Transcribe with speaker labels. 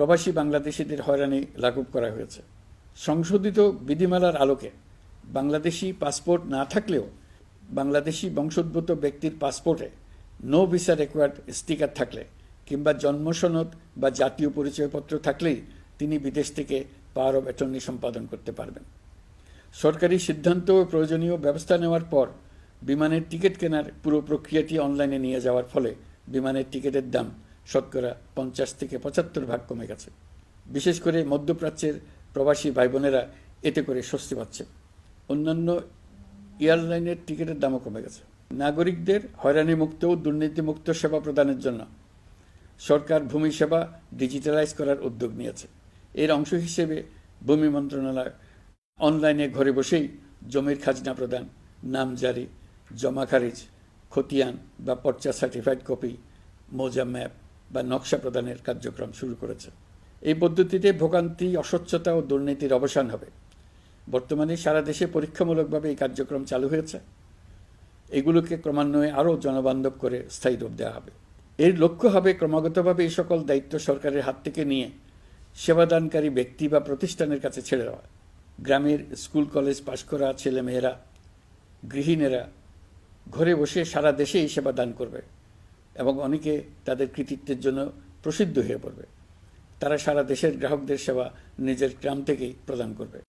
Speaker 1: প্রবাসী বাংলাদেশিদের হয়রানি লাঘব করা হয়েছে। সংশোধিত বিধিমালার আলোকে বাংলাদেশি পাসপোর্ট না থাকলেও বাংলাদেশি বংশোদ্ভূত ব্যক্তির পাসপোর্টে নো ভিসা রিকোয়ার্ড স্টিকার থাকলে কিংবা জন্মসনদ বা জাতীয় পরিচয়পত্র থাকলেই তিনি বিদেশ থেকে পাওয়ার অফ অ্যাটর্নি সম্পাদন করতে পারবেন। সরকারি সিদ্ধান্ত ও প্রয়োজনীয় ব্যবস্থা নেওয়ার পর বিমানের টিকিট কেনার পুরো প্রক্রিয়াটি অনলাইনে নিয়ে যাওয়ার ফলে বিমানের টিকিটের দাম শতকরা 50 থেকে 75% কমে গেছে। বিশেষ করে মধ্যপ্রাচ্যের প্রবাসী ভাই বোনেরা এতে করে স্বস্তি পাচ্ছে। অন্যান্য এয়ারলাইনের টিকিটের দামও কমে গেছে। নাগরিকদের হয়রানিমুক্ত ও দুর্নীতিমুক্ত সেবা প্রদানের জন্য সরকার ভূমি সেবা ডিজিটালাইজ করার উদ্যোগ নিয়েছে। এর অংশ হিসেবে ভূমি মন্ত্রণালয় অনলাইনে ঘরে বসেই জমির খাজনা প্রদান, নামজারি, জমা খারিজ, খতিয়ান বা পর্চা সার্টিফাইড কপি, মৌজা ম্যাপ বা নকশা প্রদানের কার্যক্রম শুরু করেছে। এই পদ্ধতিতে ভোগান্তি, অস্বচ্ছতা ও দুর্নীতির অবসান হবে। বর্তমানে সারা দেশে পরীক্ষামূলকভাবে এই কার্যক্রম চালু হয়েছে। এগুলোকে ক্রমান্বয়ে আরও জনবান্ধব করে স্থায়ী রূপ দেওয়া হবে। এর লক্ষ্য হবে ক্রমাগতভাবে এই সকল দায়িত্ব সরকারের হাত থেকে নিয়ে সেবাদানকারী ব্যক্তি বা প্রতিষ্ঠানের কাছে ছেড়ে দেওয়া। গ্রামের স্কুল কলেজ পাশ করা ছেলেমেয়েরা, গৃহিণীরা ঘরে বসে সারা দেশে এই সেবা দান করবে এবং অনেকে তাদের কৃতিত্বের জন্য প্রসিদ্ধ হয়ে পড়বে। তারা সারা দেশের গ্রাহকদের সেবা নিজের গ্রাম থেকেই প্রদান করবে।